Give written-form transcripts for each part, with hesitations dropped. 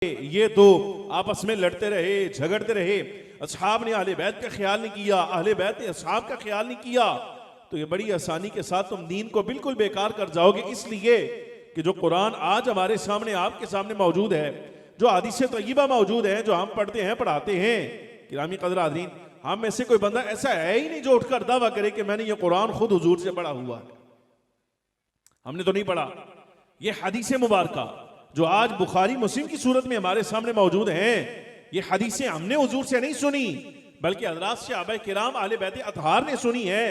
ये तो आपस में लड़ते रहे, झगड़ते रहे, असहाब ने अहले बैत का ख्याल नहीं किया, अहले बैत ने असहाब का ख्याल नहीं किया, तो ये बड़ी आसानी के साथ तुम दीन को बिल्कुल बेकार कर जाओगे। इसलिए कि जो कुरान आज हमारे सामने आपके सामने मौजूद है, जो हदीस तय्यबा मौजूद है, जो हम पढ़ते हैं पढ़ाते हैं, किरामी कदर आदरीन, हम में से कोई बंदा ऐसा है ही नहीं जो उठकर दावा करे कि मैंने ये कुरान खुद हुजूर से पढ़ा हुआ है। हमने तो नहीं पढ़ा। ये हदीस मुबारका जो आज बुखारी मुस्लिम की सूरत में हमारे सामने मौजूद हैं, ये हदीसें हमने हुजूर से नहीं सुनी, बल्कि हज़रात सहाबा किराम अहले बैत अतहार ने सुनी है।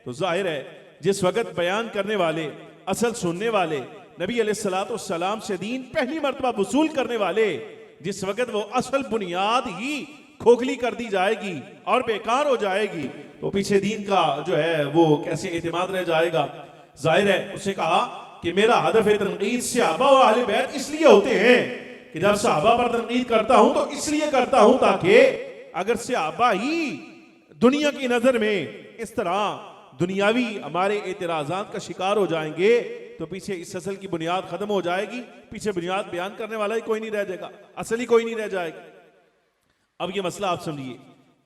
तो जाहिर है जिस वक्त बयान करने वाले, असल सुनने वाले, नबी अलैहिस्सलाम से दीन पहली मर्तबा वसूल करने वाले, जिस वक्त वो असल बुनियाद ही खोखली कर दी जाएगी और बेकार हो जाएगी, तो पीछे दीन का जो है वो कैसे एतमाद रह जाएगा। जाहिर है उसने कहा कि मेरा हदफ तनकीद सहाबा और अहले बैत इसलिए होते हैं कि जब सहाबा पर तनकीद करता हूं तो इसलिए करता हूं ताकि अगर सहाबा ही दुनिया की नजर में इस तरह दुनियावी हमारे एतराजात का शिकार हो जाएंगे तो पीछे इस असल की बुनियाद खत्म हो जाएगी, पीछे बुनियाद बयान करने वाला ही कोई नहीं रह जाएगा, असल ही कोई नहीं रह जाएगा। अब ये मसला आप समझिए,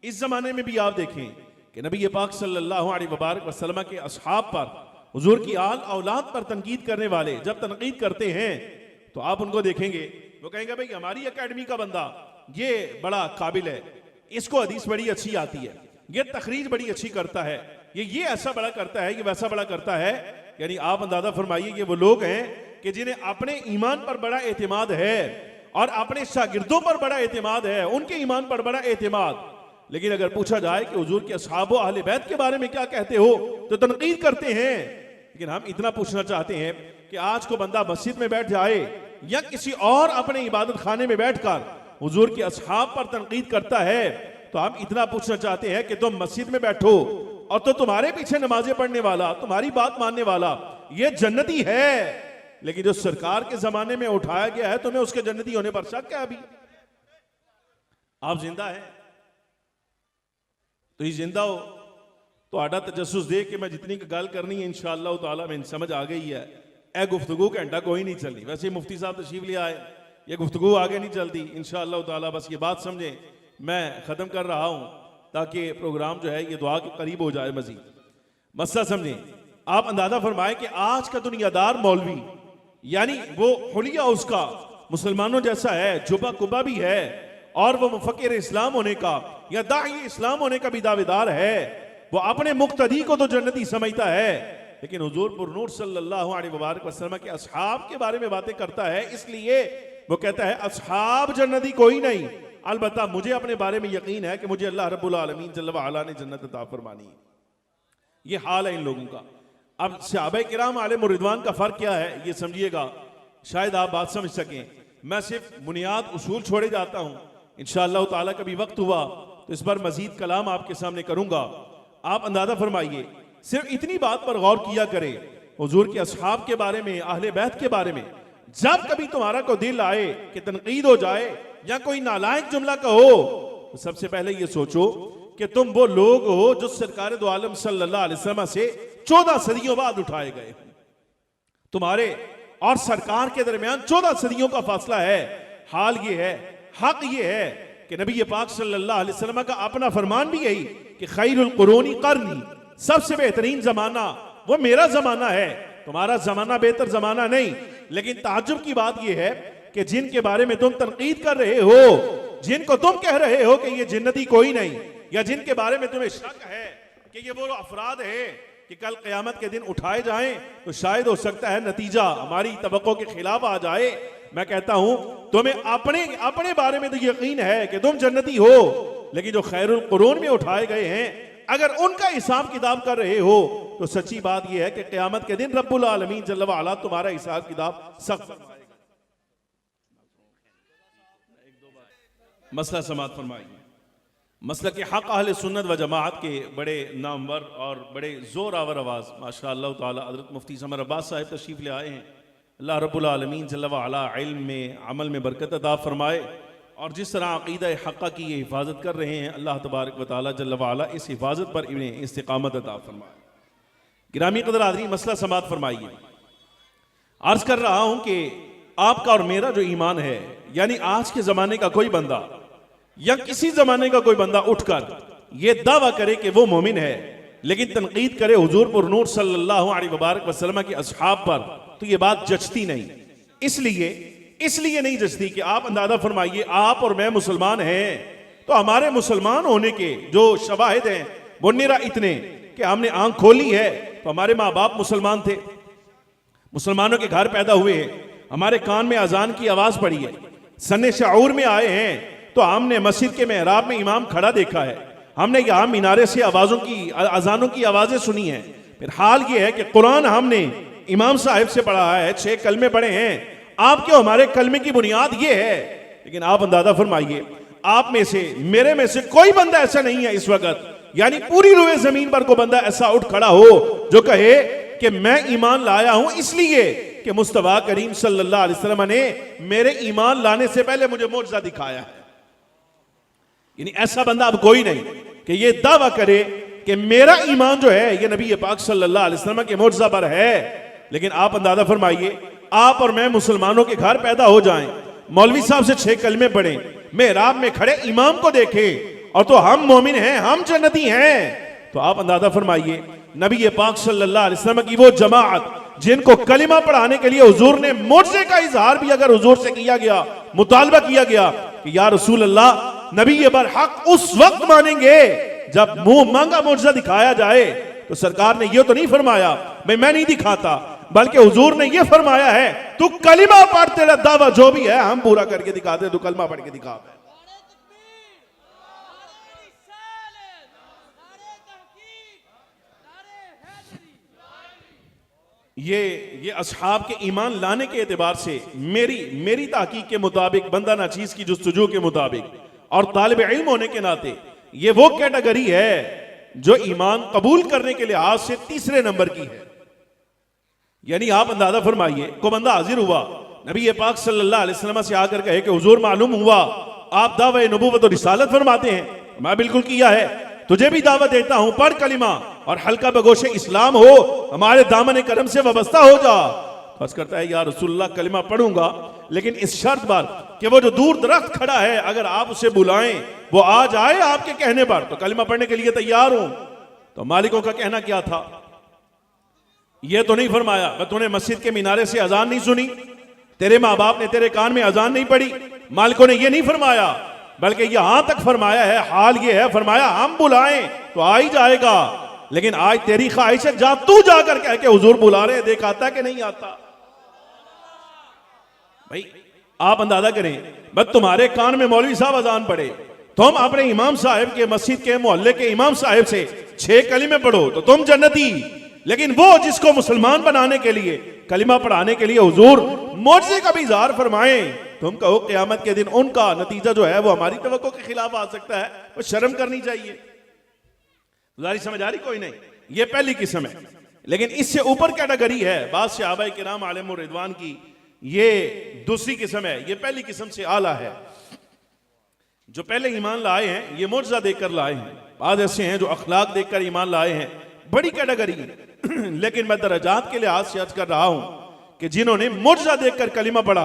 इस जमाने में भी आप देखें कि नबी पाक सल्लल्लाहु अलैहि वसल्लम के असहाब पर, हुजूर की आल औलाद पर तनकीद करने वाले जब तनकीद करते हैं तो आप उनको देखेंगे, वो कहेंगे भाई हमारी एकेडमी का बंदा ये बड़ा काबिल है, इसको हदीस बड़ी अच्छी आती है, ये तखरीज बड़ी अच्छी करता है, ये ऐसा बड़ा करता है, ये वैसा बड़ा करता है। यानी आप अंदाजा फरमाइए कि वो लोग हैं कि जिन्हें अपने ईमान पर बड़ा एतमाद है और अपने शागिर्दों पर बड़ा एतमाद है, उनके ईमान पर बड़ा एतमाद। लेकिन अगर पूछा जाए कि हुजूर के असहाब व अहले बैत के बारे में क्या कहते हो तो तनकीद करते हैं। लेकिन हम इतना पूछना चाहते हैं कि आज को बंदा मस्जिद में बैठ जाए या किसी और अपने इबादत खाने में बैठकर हुजूर के असहाब पर तनकीद करता है, तो हम इतना पूछना चाहते हैं कि तुम मस्जिद में बैठो और तो तुम्हारे पीछे नमाजें पढ़ने वाला, तुम्हारी बात मानने वाला ये जन्नती है, लेकिन जो सरकार के जमाने में उठाया गया है तुम्हें उसके जन्नती होने पर शक है? अभी आप जिंदा है तो ये जिंदा हो तो आडा तजस्सुस दे कि मैं जितनी गल करनी है इंशाअल्लाह ताला में समझ आ गई है। ए गुफ्तगू घंटा कोई नहीं चलनी, वैसे मुफ्ती साहब तशरीफ ले आए, ये गुफ्तगू आगे नहीं चलती इंशाअल्लाह ताला। बस ये बात समझें, मैं खत्म कर रहा हूं ताकि प्रोग्राम जो है ये दुआ के करीब हो जाए मजीद। मसला समझें, आप अंदाजा फरमाए कि आज का दुनियादार मौलवी, यानी वो हुलिया उसका मुसलमानों जैसा है, जुबा कुबा भी है और वो मुफक्किर इस्लाम होने का या दाई इस्लाम होने का भी दावेदार है, वो अपने मुक्तदी को तो जन्नती समझता है, लेकिन हुजूर पुरनूर सल्लल्लाहु अलैहि वसल्लम के असहाब के बारे में बातें करता है, इसलिए वो कहता है असहाब जन्नती कोई नहीं, अलबत्ता मुझे अपने बारे में यकीन है कि मुझे अल्लाह रब्बुल आलमीन जल्ल व अला ने जन्नत अता फरमानी है। ये हाल है इन लोगों का। अब सहाबा किराम आलिम रिदवान का फर्क क्या है ये समझिएगा, शायद आप बात समझ सकें। मैं सिर्फ बुनियाद उसूल छोड़े जाता हूं, इंशाअल्लाह ताला कभी वक्त हुआ तो इस पर मजीद कलाम आपके सामने करूंगा। आप अंदाजा फरमाइए, सिर्फ इतनी बात पर गौर किया करें, हुजूर के असहाब के बारे में, अहले बैत के बारे में जब कभी तुम्हारा को दिल आए कि तनकीद हो जाए या कोई नालायक जुमला कहो, तो सबसे पहले ये सोचो कि तुम वो लोग हो जो सरकार दो आलम सल्लल्लाहु अलैहि वसल्लम से 14 सदियों बाद उठाए गए। तुम्हारे और सरकार के दरमियान 14 सदियों का फासला है। हाल ये है, हक ये है कि नबी पाक सल्लल्लाहु अलैहि वसल्लम का अपना फरमान भी यही कि खैरुल कुरूनी कर्नी, सबसे बेहतरीन जमाना वो मेरा जमाना है, तुम्हारा जमाना बेहतर जमाना नहीं। लेकिन ताज्जुब की बात यह है कि जिनके बारे में तुम तनकीद कर रहे हो, जिनको तुम कह रहे हो कि ये जन्नती कोई नहीं, या जिनके बारे में तुम्हें शक है कि ये वो अफराद है कि कल क़यामत के दिन उठाए जाएं, तो शायद हो सकता है नतीजा हमारी तवक्को के खिलाफ आ जाए। मैं कहता हूं तुम्हें अपने बारे में तो यकीन है कि तुम जन्नती हो, लेकिन जो खैरुल कुरून में उठाए गए हैं अगर उनका हिसाब किताब कर रहे हो तो सच्ची बात यह है कि क़यामत के दिन रब्बुल आलमीन जल्ल व अला तुम्हारा हिसाब किताब सख्त फरमाएगा। मसला समात फरमाइए। मसला के हक अहले सुन्नत व जमात के बड़े नामवर और बड़े जोर आवर आवाज़ माशाअल्लाह ताला हज़रत मुफ्ती समर अब्बास साहिब तशरीफ़ ले आए हैं। अल्लाह रब्बुल आलमीन जल्ल व अला इल्म में, अमल में बरकत अता फरमाए, और जिस तरह अक़ीदा हक़्क़ा की ये हिफाजत कर रहे हैं अल्लाह तबारक व तआला जल्ल व अला इस हिफाजत पर इन्हें इस्तिक़ामत अता फरमाए। गिरामी क़दर आदमी मसला समात फरमाइए। अर्ज़ कर रहा हूँ कि आपका और मेरा जो ईमान है यानी आज के जमाने का कोई बंदा या किसी जमाने का कोई बंदा उठकर यह दावा करे कि वो मोमिन है, लेकिन तनकीद करे हुजूर पर नूर सल्लल्लाहु अलैहि वसल्लम के असहाब पर, तो ये बात जचती नहीं। इसलिए नहीं जचती कि आप अंदाजा फरमाइए, आप और मैं मुसलमान हैं, तो हमारे मुसलमान होने के जो शवाहिद हैं वो निरा इतने कि हमने आंख खोली है तो हमारे माँ बाप मुसलमान थे, मुसलमानों के घर पैदा हुए हैं, हमारे कान में अजान की आवाज पड़ी है, सन्ने शऊर में आए हैं तो हमने मस्जिद के मेहराब में इमाम खड़ा देखा है, हमने यहाँ मीनारे से अजानों की आवाजें सुनी है। फिर हाल ये है कि कुरान हमने इमाम साहिब से पढ़ा है, 6 कलमे पढ़े हैं, आपके हमारे कलमे की बुनियाद ये है। लेकिन आप अंदाजा फरमाइए, आप में से मेरे में से कोई बंदा ऐसा नहीं है इस वक्त, यानी पूरी रुए जमीन पर कोई बंदा ऐसा उठ खड़ा हो जो कहे कि मैं ईमान लाया हूं इसलिए कि मुस्तफा करीम सल्लल्लाहु अलैहि वसल्लम ने मेरे ईमान लाने से पहले मुझे मौजज़ा दिखाया है। यानी ऐसा बंदा अब कोई नहीं कि ये दावा करे कि मेरा ईमान जो है ये नबी पाक सल्लल्लाहु अलैहि वसल्लम के मौजज़ा पर है। लेकिन आप अंदाजा फरमाइए, आप और मैं मुसलमानों के घर पैदा हो जाएं, मौलवी साहब से 6 कलमे पढ़ें, मेहराब में खड़े इमाम को देखें और तो हम मोमिन हैं, हम जन्नती हैं, तो आप अंदाजा फरमाइए नबी पाक सल्लल्लाहु अलैहि वसल्लम की वो जमात जिनको कलिमा पढ़ाने के लिए हुजूर ने मौजज़े का इजहार भी अगर हुजूर से किया गया, मुतालबा किया गया कि या रसूल अल्लाह, नबी ये बरहक उस वक्त मानेंगे जब मुंह मांगा मौजज़ा दिखाया जाए, तो सरकार ने ये तो नहीं फरमाया भाई मैं नहीं दिखाता, बल्कि हुजूर ने ये फरमाया है तू कलिमा पढ़, तेरा दावा जो भी है हम पूरा करके दिखाते, तू कलिमा पढ़ के दिखा। ये असहाब के ईमान लाने के एतबार से मेरी तहकीक के मुताबिक, बंदा नाचीज की जुस्तजू के मुताबिक और तालिब इल्म होने के नाते ये वो कैटेगरी है जो ईमान कबूल करने के लिहाज से 3रे नंबर की है। यानी आप अंदाजा फरमाइए, को बंदा हाजिर हुआ नबी पाक सल्लल्लाहु अलैहि वसल्लम से आकर कहे कि हुजूर मालूम हुआ आप दावे नबूवत और रिसालत फरमाते हैं, मैं बिल्कुल किया है, तुझे भी दावत देता हूं, पढ़ कलिमा और हल्का बगोशे इस्लाम हो, हमारे दामन करम से वाबस्ता हो जा। बस करता है या रसूलुल्लाह कलिमा पढ़ूंगा, लेकिन इस शर्त पर कि वो जो दूर दरख्त खड़ा है अगर आप उसे बुलाएं वो आ जाए आपके कहने पर, तो कलिमा पढ़ने के लिए तैयार हूं। तो मालिकों का कहना क्या था, ये तो नहीं फरमाया मैं तूने मस्जिद के मीनारे से अजान नहीं सुनी, तेरे माँ बाप ने तेरे कान में अजान नहीं पड़ी, मालिकों ने ये नहीं फरमाया, बल्कि यहां तक फरमाया है, हाल ये है फरमाया हम बुलाएं तो आ ही जाएगा, लेकिन आज तेरी ख्वाहिश है जा तू जाकर कह के हुजूर बुला रहे, देख आता कि नहीं आता। भाई आप अंदाजा करें, बस तुम्हारे कान में मौलवी साहब अजान पढ़े, तुम अपने इमाम साहब के मस्जिद के मोहल्ले के इमाम साहब से 6 कलिमे पढ़ो तो तुम जन्नती, लेकिन वो जिसको मुसलमान बनाने के लिए, कलिमा पढ़ाने के लिए हुजूर मौजज़े का भी इज़हार फरमाएं, तुम कहो क़यामत के दिन उनका नतीजा जो है वो हमारी तवक्को के खिलाफ आ सकता है, वो शर्म करनी चाहिए। गुजारिश समझ आ रही कोई नहीं, ये पहली किस्म है। लेकिन इससे ऊपर कैटेगरी है बाद सहाबाए किराम अलैहिम रिदवान की, ये दूसरी किस्म है, ये पहली किस्म से आला है। जो पहले ईमान लाए हैं ये मौजज़ा देखकर लाए हैं, बाद ऐसे हैं जो अखलाक देखकर ईमान लाए हैं, बड़ी कैटेगरी है। लेकिन मैं दरजात के लिहाज से अर्ज कर रहा हूं कि जिन्होंने मौजज़ा देखकर कलिमा पढ़ा,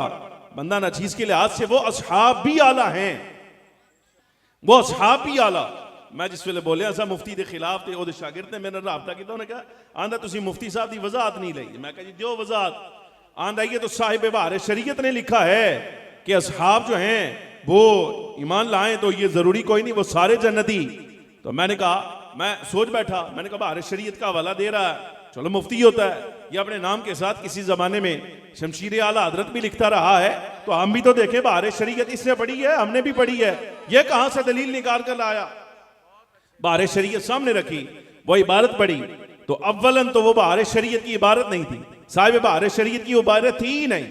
बंदा नचीज के लिहाज से वो असहाब भी आला हैं, वो असहाब भी आला। मैं जिस वेले बोलिया सा मुफ्ती के खिलाफ थे, वो शागिर्द ने मेरे राबता किया, उन्होंने कहा आंदा तुसी मुफ्ती साहब की वजाहत नहीं ली। मैं कहा जी जो वजाहत आंदा ये तो साहिब बहार शरीयत ने लिखा है कि असहाब जो हैं वो ईमान लाएं तो ये जरूरी कोई नहीं वो सारे जन्नती। तो मैंने कहा, मैं सोच बैठा, मैंने कहा बहार शरीयत का हवाला दे रहा है, चलो मुफ्ती होता है, ये अपने नाम के साथ किसी जमाने में शमशीर आला हजरत भी लिखता रहा है, तो हम भी तो देखें बहार शरीयत इसने पढ़ी है, हमने भी पढ़ी है, ये कहां से दलील निकाल कर लाया। बहार शरीयत सामने रखी, वो इबारत पढ़ी, तो अव्वलन तो वो बहार शरीयत की इबारत नहीं थी, साहिब बहार शरीयत की इबारत थी ही नहीं।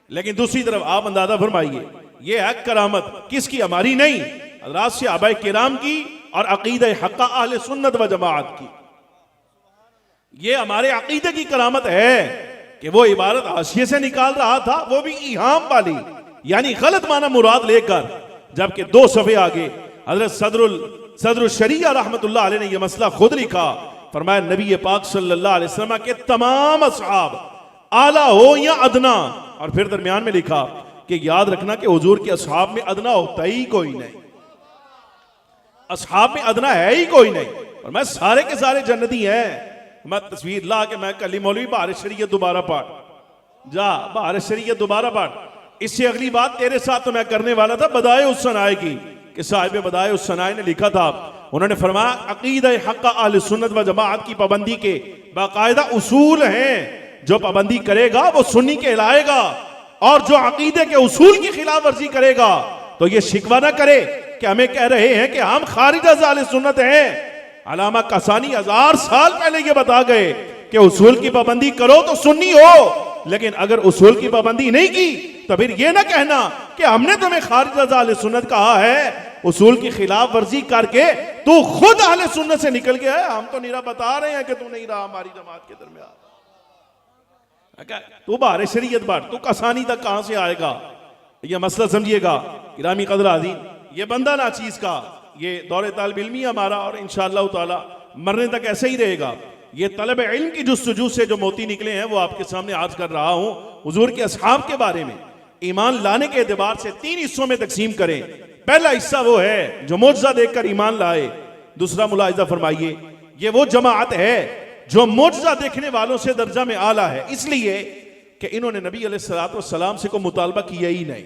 लेकिन दूसरी तरफ आप अंदाजा फरमाइए, ये है करामत किसकी, हमारी नहीं, हज़रात सहाबाए किराम की और अकीदे हक्का अहले सुन्नत व जमाअत की। ये हमारे अकीदे की करामत है कि वो इबारत हाशिये से निकाल रहा था, वो भी इहाम वाली, यानी गलत माना मुराद लेकर, जबकि 2 सफ़े आगे हजरत सदरुल शरिया रहमतुल्लाह अलैह ने यह मसला खुद लिखा, फरमाया नबी पाक सल्लल्लाहु अलैहि वसल्लम के तमाम असहाब आला हो या अदना, और फिर दरमियान में लिखा कि याद रखना कि हुजूर के असहाब में अदना होता ही कोई नहीं, असहाब में अदना है ही कोई नहीं, और मैं सारे के सारे जन्नती हैं। मैं तस्वीर ला के मैं कली मौलवी बहार शरीयत दोबारा पढ़ जा, बहार शरीयत दोबारा पढ़। इससे अगली बात तेरे साथ तो मैं करने वाला था बदाए उस सनाए की, कि साहिब बदाए उस सनाए ने लिखा था, उन्होंने फरमाया अकीदा हक़ अहले सुन्नत व जमाअत की पाबंदी के बाकायदा उसूल हैं, जो पाबंदी करेगा वो सुन्नी कहलाएगा, और जो अकीदे के उसूल की खिलाफ वर्जी करेगा तो ये शिकवा ना करे कि हमें कह रहे हैं कि हम खारिज अहले सुन्नत हैं। अलामा कसानी 1000 साल पहले ये बता गए कि उसूल की पाबंदी करो तो सुन्नी हो, लेकिन अगर उसूल की पाबंदी नहीं की तो फिर ये ना कहना कि हमने तुम्हें खारिज अहले सुन्नत कहा है। उसूल की खिलाफ वर्जी करके तू खुद अहले सुन्नत से निकल गया है। हम तो निरा बता रहे हैं कि तू नहीं रहा हमारी जमात के दरमियान। तू बाहर शरीयत बार तू कसानी तक कहां से आएगा? ये मसला समझिएगा गिरामी कदर आदीन, ये बंदा ना चीज का, ये दौरे तालिब इल्मी हमारा, और इंशाअल्लाह ताला मरने तक ऐसे ही रहेगा। ये तलब इल्म की जुस्तजू से जो मोती निकले हैं वो आपके सामने आज कर रहा हूं। हुजूर के असहाब के बारे में ईमान लाने के एतबार से 3 हिस्सों में तकसीम करें। पहला हिस्सा वो है जो मुआजिज़ा देखकर ईमान लाए। दूसरा मुलाहिज़ा फरमाइए, ये वो जमाअत है जो मुआजिज़ा देखने वालों से दर्जा में आला है, इसलिए कि इन्होंने नबी अलैहिस्सलातु वस्सलाम से कोई मुतालबा किया ही नहीं।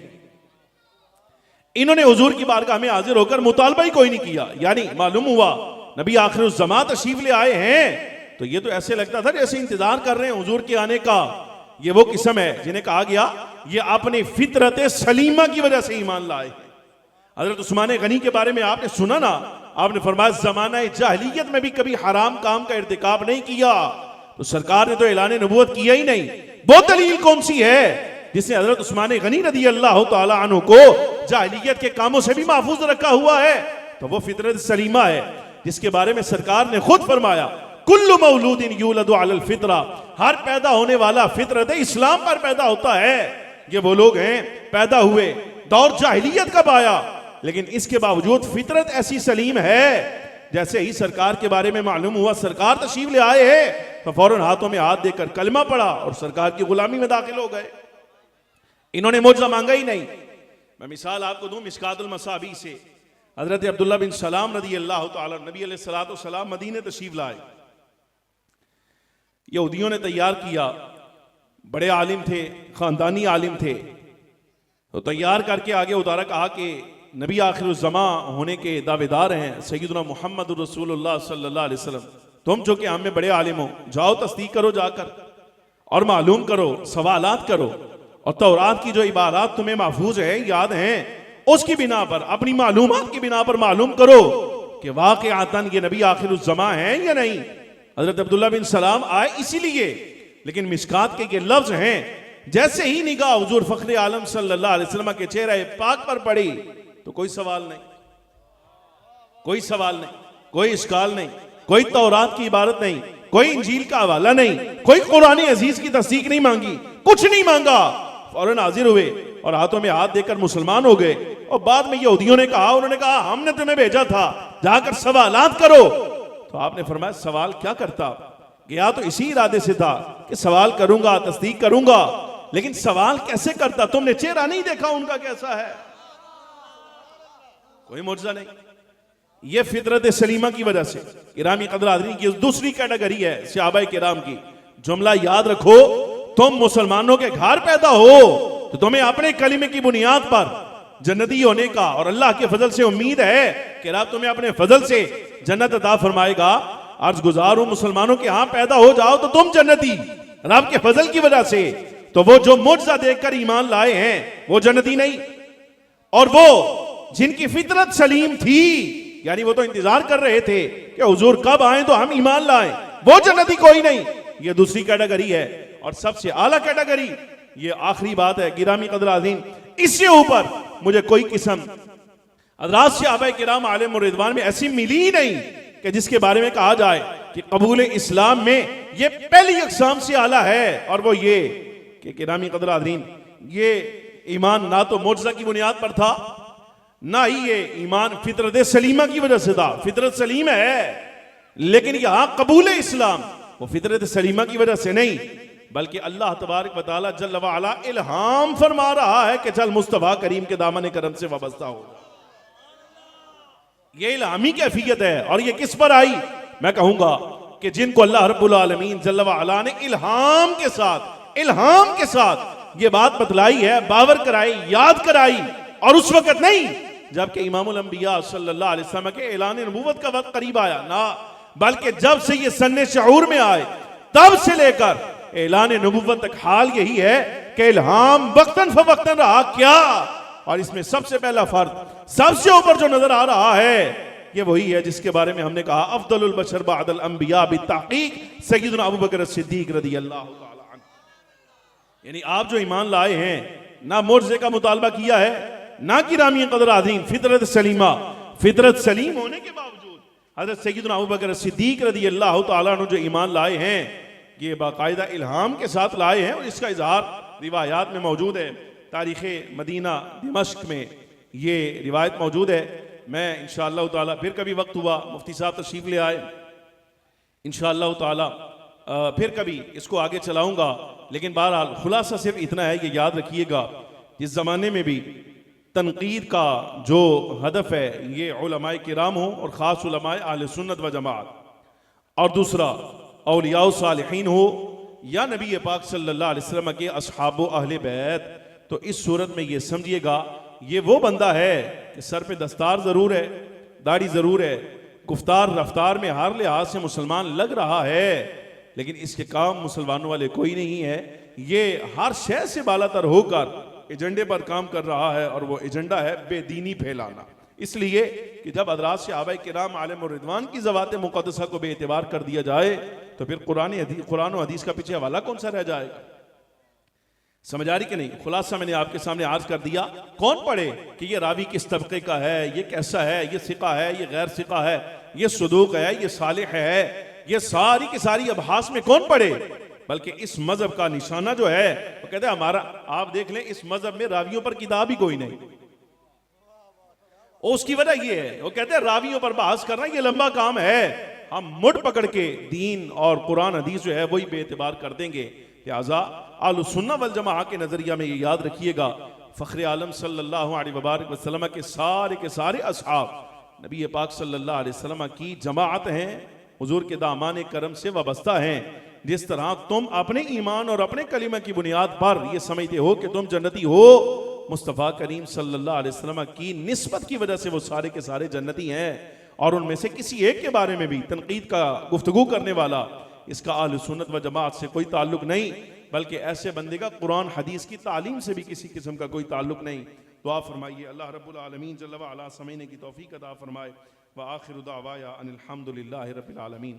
इन्होंने हुजूर की बारगाह में हाजिर होकर मुतालबा ही कोई नहीं किया। यानी मालूम हुआ नबी आखिरुज़ ज़मां तशरीफ ले आए हैं तो ये तो ऐसे लगता था जैसे इंतजार कर रहे हैं हुजूर के आने का। ये वो किस्म है जिन्हें कहा गया ये अपनी फितरत सलीमा की वजह से ईमान लाए। हजरत उस्मान गनी के बारे में आपने सुना ना, आपने फरमाया जमाना जाहिलियत में भी कभी हराम काम का इर्तिकाब नहीं किया, तो सरकार ने तो ऐलान नबूवत किया ही नहीं। वो दलील कौन सी है जिसने हजरत उस्मान गनी रदी अल्लाह तआला अन्हु को जाहिलियत के कामों से भी महफूज रखा हुआ है? तो वो फितरत सलीमा है जिसके बारे में सरकार ने खुद फरमाया कुल्लु मौलूदिन यूलदु अलल फितरा, हर पैदा होने वाला फितरत इस्लाम पर पैदा होता है। ये वो लोग हैं पैदा हुए दौर जाहिलियत कब आया, लेकिन इसके बावजूद फितरत ऐसी सलीम है। जैसे ही सरकार के बारे में मालूम हुआ सरकार तशरीफ ले आए हैं तो फौरन हाथों में हाथ देकर कलमा पड़ा और सरकार की गुलामी में दाखिल हो गए। इन्होंने मुआवजा मांगा ही नहीं। मैं मिसाल आपको दूं मिशकातुल मसाबी से। हजरत अब्दुल्ला बिन सलाम रदी अल्लाह तआला नबी अलैहिस्सलातु वस्सलाम मदीने तशरीफ लाए। यहूदियों ने तैयार किया, बड़े आलिम थे, खानदानी आलिम थे, तो तैयार करके आगे उतारा, कहा कि नबी आखिरुज़्ज़मा होने के दावेदार हैं सय्यदुना मुहम्मद रसूलुल्लाह सल्लल्लाहु अलैहि वसल्लम, तुम जो कि हम में बड़े आलिम हो, जाओ तस्दीक करो जाकर और मालूम करो, सवालात करो, और तौरात की जो इबारात तुम्हें महफूज है, याद हैं, उसकी बिना पर, अपनी मालूमात की बिना पर मालूम करो कि वाक़िअतन ये नबी आखिरुज़्ज़मा हैं या नहीं। हजरत अब्दुल्ला बिन सलाम आए इसीलिए, लेकिन मिशकात के ये लफ्ज हैं, जैसे ही निगाह हुजूर फखरे आलम सल्लल्लाहु अलैहि वसल्लम के चेहरे पाक पर पड़ी तो कोई सवाल नहीं, कोई सवाल नहीं, कोई इश्काल नहीं, कोई तौरात की इबारत नहीं, कोई इंजील का हवाला नहीं, कोई कुरान अजीज की तस्दीक नहीं मांगी, कुछ नहीं मांगा, फौरन हाजिर हुए और हाथों में हाथ देकर मुसलमान हो गए। और बाद में यहूदियों ने कहा, उन्होंने कहा हमने तुम्हें भेजा था जाकर सवालात करो, तो आपने फरमाया सवाल क्या करता? गया तो इसी इरादे से था कि सवाल करूंगा, तस्दीक करूंगा, लेकिन सवाल कैसे करता? तुमने चेहरा नहीं देखा उनका कैसा है? कोई मुआजिज़ा नहीं। ये फितरत सलीमा की वजह से किरामी कदर आदमी की दूसरी कैटेगरी है सहाबाए किराम की। जुमला याद रखो, तुम मुसलमानों के घर पैदा हो तो तुम्हें अपने कलीमे की बुनियाद पर जन्नती होने का और अल्लाह के फजल से उम्मीद है कि रब तुम्हें अपने फजल से जन्नत अता फरमाएगा। अर्ज गुजार हूं, मुसलमानों के यहां पैदा हो जाओ तो तुम जन्नती रब के फजल की वजह से। तो वो जो मुआजिज़ा देखकर ईमान लाए हैं वो जन्नती नहीं, और वो जिनकी फितरत सलीम थी, यानी वो तो इंतजार कर रहे थे कि हुजूर कब आए तो हम ईमान लाएं, वो जन्नती कोई नहीं। ये दूसरी कैटेगरी है। और सबसे आला कैटेगरी, ये आखिरी बात है गिरामी कदर आज़ीम, इससे ऊपर मुझे कोई किस्म हज़रात सहाबाए किराम आलिम और रिदवान में ऐसी मिली ही नहीं कि जिसके बारे में कहा जाए कि कबूल इस्लाम में ये पहली अक़साम से आला है। और वो ये कि गिरामी कदर आज़ीम, ये ईमान ना तो मुआजिज़ा की बुनियाद पर था, ना ही ये ईमान फितरत सलीमा की वजह से था। फितरत सलीम है, लेकिन यहां कबूल इस्लाम वो फितरत सलीमा की वजह से नहीं, बल्कि अल्लाह तबारक व तआला जल्ल व अला इल्हाम फरमा रहा है कि चल मुस्तफा करीम के दामन करम से वाबस्ता हो। ये इल्हामी कैफियत है। और ये किस पर आई? मैं कहूंगा कि जिनको अल्लाह रब्बुल आलमीन जल्ल व अला ने इल्हाम के साथ ये बात बतलाई है, बावर कराई, याद कराई, और उस वक्त नहीं जबकि इमामुल अंबिया सल्लल्लाहु अलैहि वसल्लम के ऐलान नबूवत का वक्त करीब आया ना, बल्कि जब से ये सन्ने शऊर में आए तब से लेकर ऐलान नबूवत तक हाल यही है कि इल्हाम वक्तन फवक्तन रहा। क्या? और इसमें सबसे पहला फर्द, सबसे ऊपर जो नजर आ रहा है, ये वही है जिसके बारे में हमने कहा अफदलुल बशर बअदल अंबिया बित्तहकीक सय्यदुना अबू बकर सिद्दीक रदियल्लाहु तआला अन्हु। यानी आप जो ईमान लाए हैं, ना मुर्जे का मुतालबा किया है, ना कि रामी कदर आदीन, फितरत सलीमा, फितरत सलीम होने के बावजूद हजरत सय्यदुना अबू बकर सिद्दीक रदियल्लाहु तआला अन्हु जो ईमान लाए हैं, ये बाकायदा इल्हाम के साथ लाए हैं। और इसका इजहार रिवायात में मौजूद है। तारीख़ मदीना दिमश्क में ये रिवायत मौजूद है। मैं इंशाअल्लाह ताला फिर कभी वक्त हुआ मुफ्ती साहब तशरीफ ले आए, इंशाअल्लाह ताला फिर कभी इसको आगे चलाऊंगा। लेकिन बहरहाल खुलासा सिर्फ इतना है, ये याद रखिएगा, जिस ज़माने में भी तनकीद का जो हदफ है ये उलमाए किराम हो और ख़ास उलमाए अहले सुन्नत व जमात, और दूसरा औलिया सालिहीन हो या नबी पाक सल्लल्लाहु अलैहि वसल्लम के असहाब अहले बैत, तो इस सूरत में ये समझिएगा ये वो बंदा है कि सर पे दस्तार ज़रूर है, दाढ़ी ज़रूर है, गुफ्तार रफ्तार में हर लिहाज से मुसलमान लग रहा है, लेकिन इसके काम मुसलमानों वाले कोई नहीं है। ये हर शय से बालातर होकर एजेंडे पर काम कर रहा है, और वो एजेंडा है बेदीनी फैलाना। इसलिए कि जब हज़रात सहाबा किराम आलिम और रिदवान की ज़वात मुक़द्दसा को बेएतिबार कर दिया जाए तो फिर कुरान और हदीस का पीछे हवाला कौन सा रह जाएगा? समझ आ रही कि नहीं? खुलासा मैंने आपके सामने अर्ज कर दिया। कौन पढ़े कि ये रावी किस तबके का है, ये कैसा है, ये सिका है, ये गैर सिका है, ये सदूक है, ये सालिह है, ये सारी की सारी अबहास में कौन पढ़े? बल्कि इस मजहब का निशाना जो है वो कहते हैं हमारा, आप देख लें इस मजहब में रावियों पर किताब ही कोई नहीं। और उसकी वजह ये है, वो कहते हैं रावियों पर बहस करना ये लंबा काम है, हम मुड़ पकड़ के दीन और कुरान हदीस जो है वही बेएतिबार कर देंगे। लिहाजा अहलुस सुन्नह वल जमाअह के नजरिया में ये याद रखिएगा, फख्र आलम सल्लल्लाहु अलैहि वसल्लम के सारे असहाब नबी पाक सल्लल्लाहु अलैहि वसल्लम की जमाअत हैं, हुजूर के दामाने करम से वाबस्ता हैं। जिस तरह तुम अपने ईमान और अपने कलीमा की बुनियाद पर यह समझते हो कि तुम जन्नती हो, मुस्तफ़ा करीम सल्लल्लाहु अलैहि वसल्लम की निस्बत की वजह से वो सारे के सारे जन्नती हैं। और उनमें से किसी एक के बारे में भी तनकीद का गुफ्तगू करने वाला, इसका अहले सुन्नत व जमात से कोई ताल्लुक नहीं, बल्कि ऐसे बंदे का कुरान हदीस की तालीम से भी किसी किस्म का कोई ताल्लुक नहीं। दुआ फरमाइए अल्लाह रब्बुल आलमीन जल्ल व अला समझने की तौफीक अता फरमाए। व आखिरु दावाया अनिल हम्दुलिल्लाहि रब्बिल आलमीन।